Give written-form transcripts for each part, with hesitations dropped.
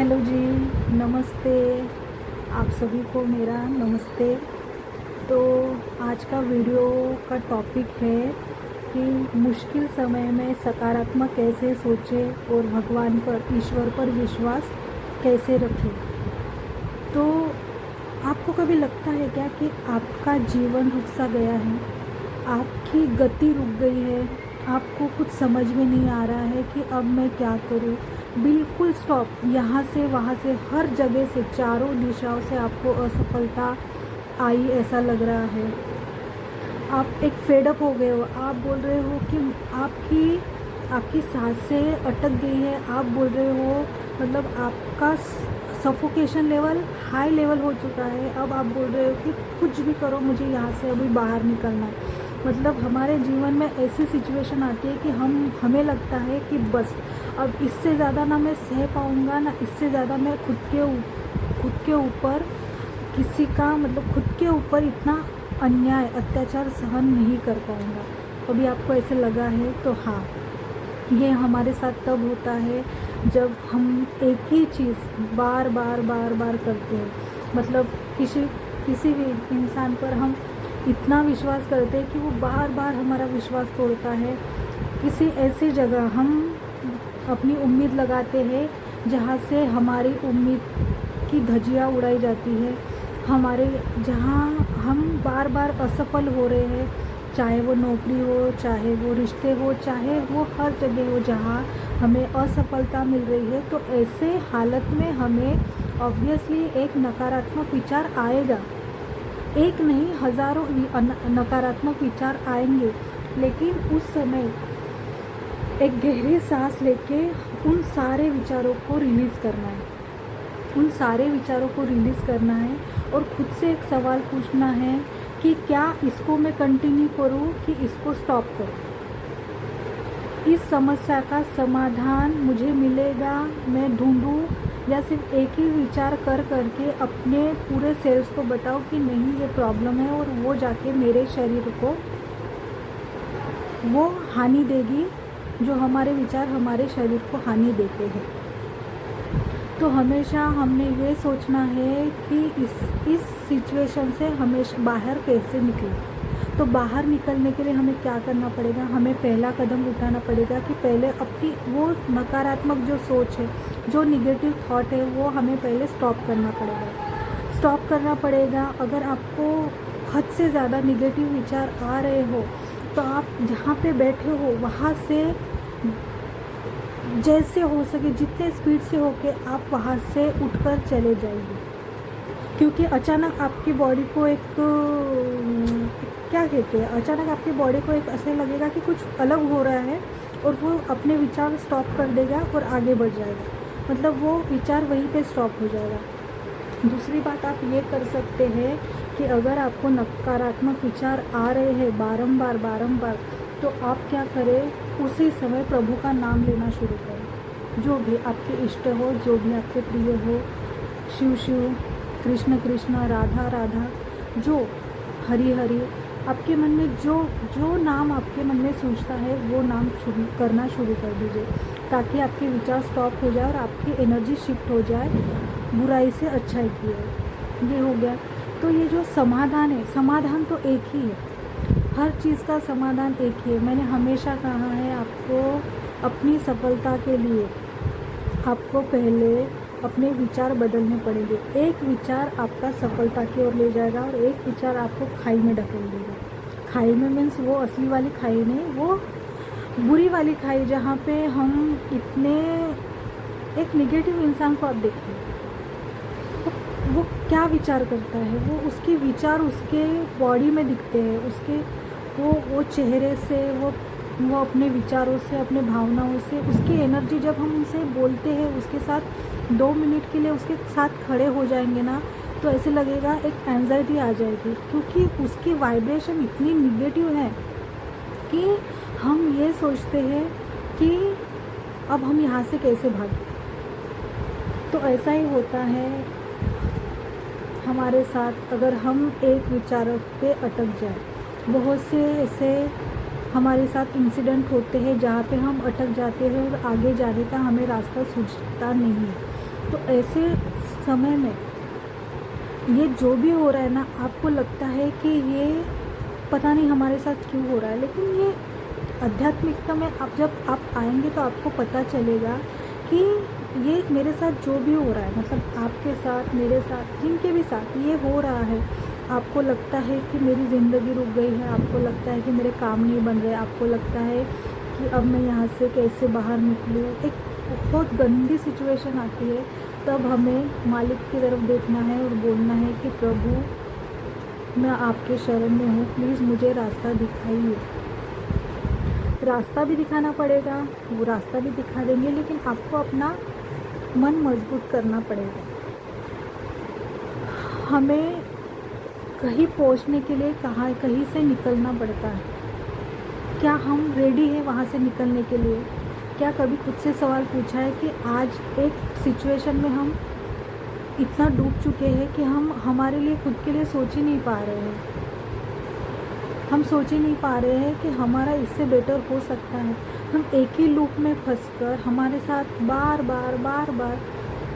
Hello जी, नमस्ते। आप सभी को मेरा नमस्ते। तो आज का वीडियो का टॉपिक है कि मुश्किल समय में सकारात्मक कैसे सोचें और भगवान पर, ईश्वर पर विश्वास कैसे रखें। तो आपको कभी लगता है क्या कि आपका जीवन रुक सा गया है, आपकी गति रुक गई है, आपको कुछ समझ में नहीं आ रहा है कि अब मैं क्या करूं? बिल्कुल स्टॉप। यहाँ से वहाँ से हर जगह से, चारों दिशाओं से आपको असफलता आई ऐसा लग रहा है। आप एक फेडअप हो गए हो। आप बोल रहे हो कि आपकी सांसें अटक गई है। आप बोल रहे हो, मतलब आपका सफोकेशन लेवल हाई लेवल हो चुका है। अब आप बोल रहे हो कि कुछ भी करो, मुझे यहाँ से अभी बाहर निकलना है। मतलब हमारे जीवन में ऐसी सिचुएशन आती है कि हमें लगता है कि बस अब इससे ज़्यादा ना मैं सह पाऊँगा, ना इससे ज़्यादा मैं खुद के ऊपर किसी का, मतलब खुद के ऊपर इतना अन्याय अत्याचार सहन नहीं कर पाऊँगा। कभी आपको ऐसे लगा है? तो हाँ, ये हमारे साथ तब होता है जब हम एक ही चीज़ बार बार करते हैं। मतलब किसी भी इंसान पर हम इतना विश्वास करते हैं कि वो बार बार हमारा विश्वास तोड़ता है। किसी ऐसी जगह हम अपनी उम्मीद लगाते हैं जहाँ से हमारी उम्मीद की धज्जियाँ उड़ाई जाती है। जहाँ हम बार बार असफल हो रहे हैं, चाहे वो नौकरी हो, चाहे वो रिश्ते हो, चाहे वो हर जगह हो जहाँ हमें असफलता मिल रही है। तो ऐसे हालत में हमें ऑब्वियसली एक नकारात्मक विचार आएगा। एक नहीं, हज़ारों नकारात्मक विचार आएंगे। लेकिन उस समय एक गहरी सांस लेके उन सारे विचारों को रिलीज़ करना है। और खुद से एक सवाल पूछना है कि क्या इसको मैं कंटिन्यू करूं कि इसको स्टॉप करूं। इस समस्या का समाधान मुझे मिलेगा, मैं ढूंढूं, या सिर्फ एक ही विचार करके अपने पूरे सेल्स को बताओ कि नहीं ये प्रॉब्लम है, और वो जाके मेरे शरीर को वो हानि देगी जो हमारे विचार हमारे शरीर को हानि देते हैं। तो हमेशा हमने ये सोचना है कि इस सिचुएशन से हमेशा बाहर कैसे निकलें। तो बाहर निकलने के लिए हमें क्या करना पड़ेगा? हमें पहला कदम उठाना पड़ेगा कि पहले अपनी वो नकारात्मक जो सोच है, जो निगेटिव थॉट है, वो हमें पहले स्टॉप करना पड़ेगा। अगर आपको हद से ज़्यादा निगेटिव विचार आ रहे हो तो आप जहाँ पे बैठे हो वहाँ से जैसे हो सके, जितने स्पीड से होके आप वहाँ से उठकर चले जाइए। क्योंकि अचानक आपकी बॉडी को ऐसे लगेगा कि कुछ अलग हो रहा है, और वो अपने विचार स्टॉप कर देगा और आगे बढ़ जाएगा। मतलब वो विचार वहीं पे स्टॉप हो जाएगा। दूसरी बात आप ये कर सकते हैं कि अगर आपको नकारात्मक विचार आ रहे हैं बारंबार, तो आप क्या करें, उसी समय प्रभु का नाम लेना शुरू करें। जो भी आपके इष्ट हो, जो भी आपके प्रिय हो, शिव, कृष्ण कृष्ण, राधा राधा, जो हरि हरि, आपके मन में जो नाम आपके मन में सोचता है वो नाम करना शुरू कर दीजिए, ताकि आपके विचार स्टॉप हो जाए और आपकी एनर्जी शिफ्ट हो जाए बुराई से अच्छाई की ओर। ये हो गया। तो ये जो समाधान है, समाधान तो एक ही है। हर चीज़ का समाधान एक ही है। मैंने हमेशा कहा है, आपको अपनी सफलता के लिए आपको पहले अपने विचार बदलने पड़ेंगे। एक विचार आपका सफलता की ओर ले जाएगा और एक विचार आपको खाई में ढकेल देगा। खाई में मीन्स वो असली वाली खाई नहीं, वो बुरी वाली खाई, जहाँ पे हम एक निगेटिव इंसान को आप देखते हैं, वो क्या विचार करता है, वो उसके विचार उसके बॉडी में दिखते हैं, उसके वो चेहरे से, वो अपने विचारों से, अपने भावनाओं से, उसकी एनर्जी। जब हम उनसे बोलते हैं, उसके साथ 2 मिनट के लिए उसके साथ खड़े हो जाएंगे ना, तो ऐसे लगेगा एक एंजाइटी आ जाएगी, क्योंकि उसकी वाइब्रेशन इतनी निगेटिव है कि हम ये सोचते हैं कि अब हम यहाँ से कैसे भागें। तो ऐसा ही होता है हमारे साथ। अगर हम एक विचार पे अटक जाए, बहुत से ऐसे हमारे साथ इंसिडेंट होते हैं जहाँ पे हम अटक जाते हैं और आगे जाने का हमें रास्ता सूझता नहीं है। तो ऐसे समय में ये जो भी हो रहा है ना, आपको लगता है कि ये पता नहीं हमारे साथ क्यों हो रहा है, लेकिन ये आध्यात्मिकता में आप जब आप आएंगे तो आपको पता चलेगा कि ये मेरे साथ जो भी हो रहा है, मतलब आपके साथ, मेरे साथ, जिनके भी साथ ये हो रहा है, आपको लगता है कि मेरी ज़िंदगी रुक गई है, आपको लगता है कि मेरे काम नहीं बन रहे, आपको लगता है कि अब मैं यहाँ से कैसे बाहर निकलूँ, एक बहुत गंदी सिचुएशन आती है, तब हमें मालिक की तरफ देखना है और बोलना है कि प्रभु मैं आपके शरण में हूँ, प्लीज़ मुझे रास्ता दिखाइए। रास्ता भी दिखाना पड़ेगा, वो रास्ता भी दिखा देंगे, लेकिन आपको अपना मन मजबूत करना पड़ेगा। हमें कहीं पहुंचने के लिए कहीं से निकलना पड़ता है। क्या हम रेडी हैं वहाँ से निकलने के लिए? क्या कभी खुद से सवाल पूछा है कि आज एक सिचुएशन में हम इतना डूब चुके हैं कि हम हमारे लिए, खुद के लिए सोच ही नहीं पा रहे हैं। हम सोच ही नहीं पा रहे हैं कि हमारा इससे बेटर हो सकता है। हम एक ही लूप में फंसकर हमारे साथ बार बार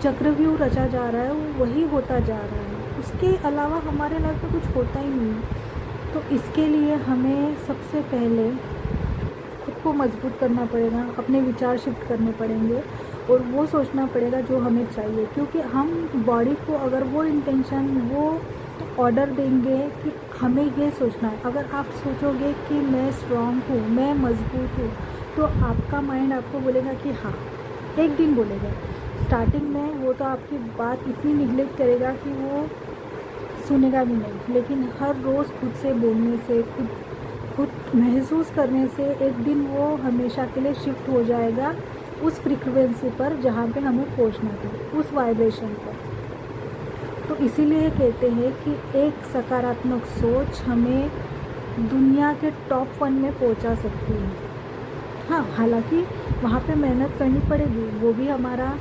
चक्रव्यूह रचा जा रहा है, वो वही होता जा रहा है, उसके अलावा हमारे लाइफ में कुछ होता ही नहीं है। तो इसके लिए हमें सबसे पहले खुद को मजबूत करना पड़ेगा, अपने विचार शिफ्ट करने पड़ेंगे और वो सोचना पड़ेगा जो हमें चाहिए। क्योंकि हम बॉडी को अगर वो इंटेंशन, वो ऑर्डर देंगे कि हमें ये सोचना है, अगर आप सोचोगे कि मैं स्ट्रांग हूँ, मैं मजबूत हूँ, तो आपका माइंड आपको बोलेगा कि हाँ, एक दिन बोलेगा। स्टार्टिंग में वो तो आपकी बात इतनी निगलेक्ट करेगा कि वो सुनेगा भी नहीं, लेकिन हर रोज़ खुद से बोलने से, खुद महसूस करने से एक दिन वो हमेशा के लिए शिफ्ट हो जाएगा उस फ्रीक्वेंसी पर जहाँ पे हमें पहुँचना था, उस वाइब्रेशन पर। तो इसीलिए कहते हैं कि एक सकारात्मक सोच हमें दुनिया के टॉप 1 में पहुंचा सकती है। हाँ, हालांकि वहाँ पे मेहनत करनी पड़ेगी, वो भी हमारा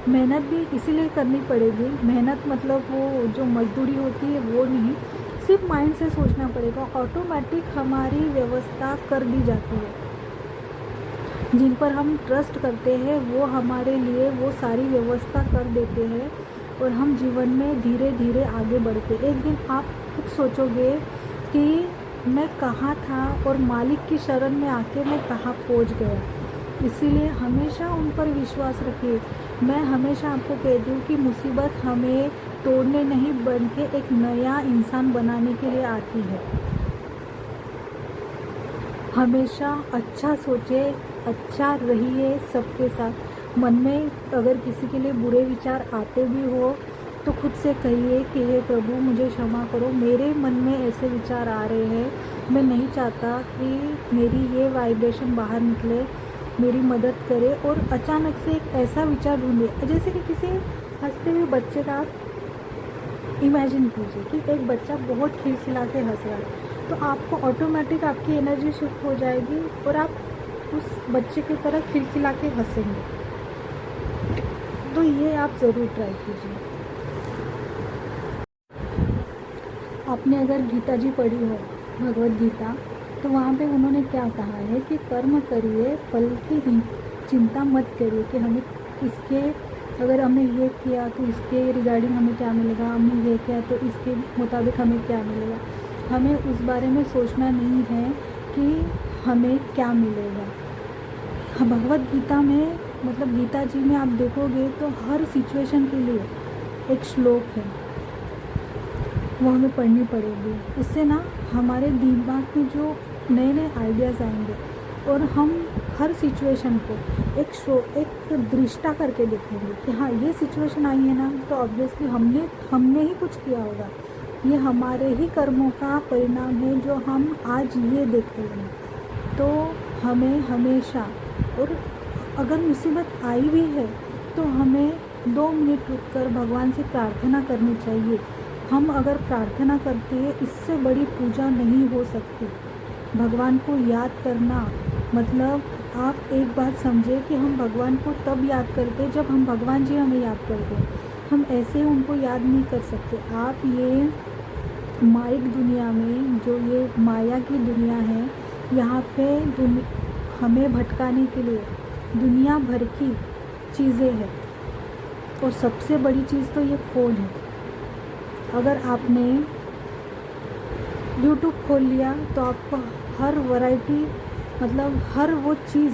मेहनत भी इसीलिए करनी पड़ेगी। मेहनत मतलब वो जो मजदूरी होती है वो नहीं, सिर्फ माइंड से सोचना पड़ेगा, ऑटोमेटिक हमारी व्यवस्था कर दी जाती है। जिन पर हम ट्रस्ट करते हैं वो हमारे लिए वो सारी व्यवस्था कर देते हैं और हम जीवन में धीरे धीरे आगे बढ़ते। एक दिन आप खुद सोचोगे कि मैं कहाँ था और मालिक की शरण में आके मैं कहाँ पहुँच गया। इसीलिए हमेशा उन पर विश्वास रखिए। मैं हमेशा आपको कहती हूँ कि मुसीबत हमें तोड़ने नहीं बल्कि एक नया इंसान बनाने के लिए आती है। हमेशा अच्छा सोचे, अच्छा रहिए सबके साथ। मन में अगर किसी के लिए बुरे विचार आते भी हो तो खुद से कहिए कि हे प्रभु मुझे क्षमा करो, मेरे मन में ऐसे विचार आ रहे हैं, मैं नहीं चाहता कि मेरी ये वाइब्रेशन बाहर निकले, मेरी मदद करे। और अचानक से एक ऐसा विचार ढूंढिए, जैसे कि किसी हंसते हुए बच्चे का इमेजिन कीजिए कि एक बच्चा बहुत खिलखिला के हंस रहा है, तो आपको ऑटोमेटिक आपकी एनर्जी शिफ्ट हो जाएगी और आप उस बच्चे की तरह खिलखिला के हंसेंगे। तो ये आप ज़रूर ट्राई कीजिए। आपने अगर गीता जी पढ़ी हो, भगवत गीता, तो वहाँ पे उन्होंने क्या कहा है कि कर्म करिए, फल की चिंता मत करिए कि हमें इसके, अगर हमने ये किया तो इसके रिगार्डिंग हमें क्या मिलेगा, हमने ये किया तो इसके मुताबिक हमें क्या मिलेगा। हमें उस बारे में सोचना नहीं है कि हमें क्या मिलेगा। भगवत गीता में, मतलब गीता जी में आप देखोगे तो हर सिचुएशन के लिए एक श्लोक है, वो हमें पढ़नी पड़ेगी। उससे ना हमारे दिमाग में जो नए नए आइडियाज़ आएंगे और हम हर सिचुएशन को एक दृष्टा करके देखेंगे कि हाँ, ये सिचुएशन आई है ना, तो ऑब्वियसली हमने ही कुछ किया होगा, ये हमारे ही कर्मों का परिणाम है जो हम आज ये देख रहे हैं। तो हमें हमेशा, और अगर मुसीबत आई भी है तो हमें 2 मिनट रुककर भगवान से प्रार्थना करनी चाहिए। हम अगर प्रार्थना करते हैं, इससे बड़ी पूजा नहीं हो सकती। भगवान को याद करना मतलब, आप एक बात समझे कि हम भगवान को तब याद करते जब हम, भगवान जी हमें याद करते हैं, हम ऐसे उनको याद नहीं कर सकते। आप ये माइक दुनिया में, जो ये माया की दुनिया है, यहाँ पे हमें भटकाने के लिए दुनिया भर की चीज़ें हैं। और सबसे बड़ी चीज़ तो ये फ़ोन है। अगर आपने यूट्यूब खोल लिया तो आपको हर वैरायटी, मतलब हर वो चीज़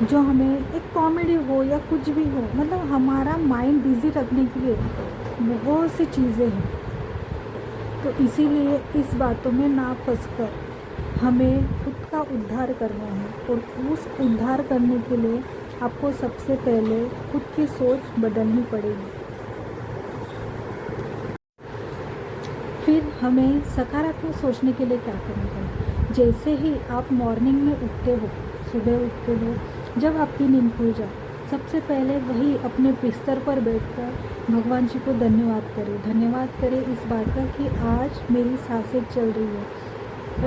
जो हमें, एक कॉमेडी हो या कुछ भी हो, मतलब हमारा माइंड बिज़ी रखने के लिए बहुत सी चीज़ें हैं। तो इसीलिए इस बातों में ना फंसकर हमें खुद का उद्धार करना है, और उस उद्धार करने के लिए आपको सबसे पहले खुद की सोच बदलनी पड़ेगी। फिर हमें सकारात्मक सोचने के लिए क्या करना है? जैसे ही आप मॉर्निंग में उठते हो, सुबह उठते हो, जब आपकी नींद खुल जाए, सबसे पहले वही अपने बिस्तर पर बैठकर भगवान जी को धन्यवाद करें इस बात का कि आज मेरी सांसें चल रही है।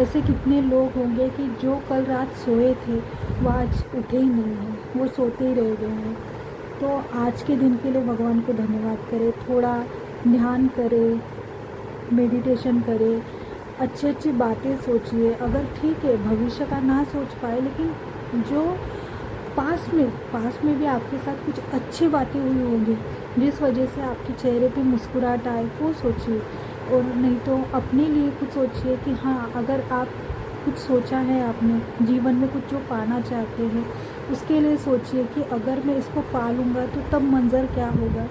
ऐसे कितने लोग होंगे कि जो कल रात सोए थे वो आज उठे ही नहीं हैं, वो सोते ही रह गए हैं। तो आज के दिन के लिए भगवान को धन्यवाद करें, थोड़ा ध्यान करें, मेडिटेशन करें, अच्छी अच्छी बातें सोचिए। अगर ठीक है भविष्य का ना सोच पाए, लेकिन जो पास में भी आपके साथ कुछ अच्छी बातें हुई होंगी जिस वजह से आपके चेहरे पे मुस्कुराहट आए, वो सोचिए। और नहीं तो अपने लिए कुछ सोचिए कि हाँ, अगर आप कुछ सोचा है, आपने जीवन में कुछ जो पाना चाहते हैं, उसके लिए सोचिए कि अगर मैं इसको पा लूँगा तो तब मंज़र क्या होगा,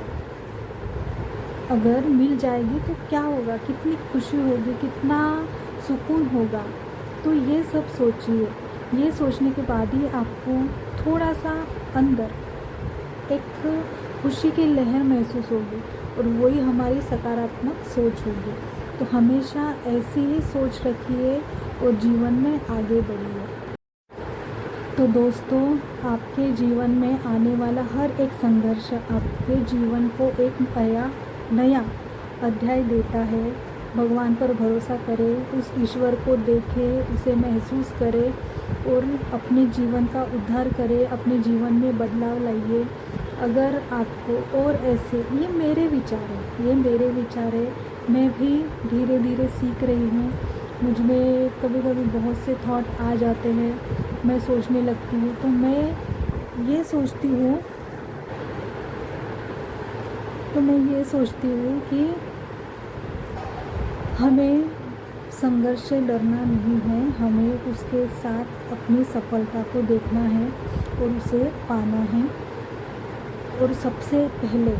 अगर मिल जाएगी तो क्या होगा, कितनी खुशी होगी, कितना सुकून होगा। तो ये सब सोचिए। ये सोचने के बाद ही आपको थोड़ा सा अंदर एक खुशी की लहर महसूस होगी, और वही हमारी सकारात्मक सोच होगी। तो हमेशा ऐसी ही सोच रखिए और जीवन में आगे बढ़िए। तो दोस्तों, आपके जीवन में आने वाला हर एक संघर्ष आपके जीवन को एक नया अध्याय देता है। भगवान पर भरोसा करें, उस ईश्वर को देखें, उसे महसूस करें और अपने जीवन का उद्धार करें, अपने जीवन में बदलाव लाइए। अगर आपको और ऐसे, ये मेरे विचार है, मैं भी धीरे धीरे सीख रही हूँ। मुझ में कभी कभी बहुत से थॉट आ जाते हैं, मैं सोचने लगती हूँ। तो मैं ये सोचती हूँ कि हमें संघर्ष से डरना नहीं है, हमें उसके साथ अपनी सफलता को देखना है और उसे पाना है। और सबसे पहले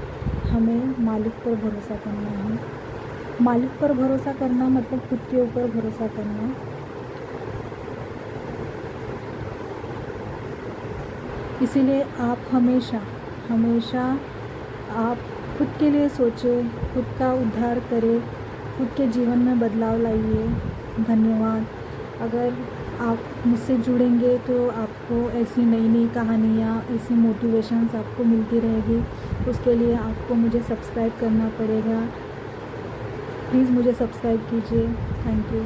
हमें मालिक पर भरोसा करना है। मालिक पर भरोसा करना मतलब खुद के ऊपर भरोसा करना। इसीलिए आप हमेशा आप खुद के लिए सोचें, खुद का उद्धार करें, खुद के जीवन में बदलाव लाइए। धन्यवाद। अगर आप मुझसे जुड़ेंगे तो आपको ऐसी नई कहानियाँ, ऐसी मोटिवेशंस आपको मिलती रहेगी। उसके लिए आपको मुझे सब्सक्राइब करना पड़ेगा। प्लीज़ मुझे सब्सक्राइब कीजिए। Thank you.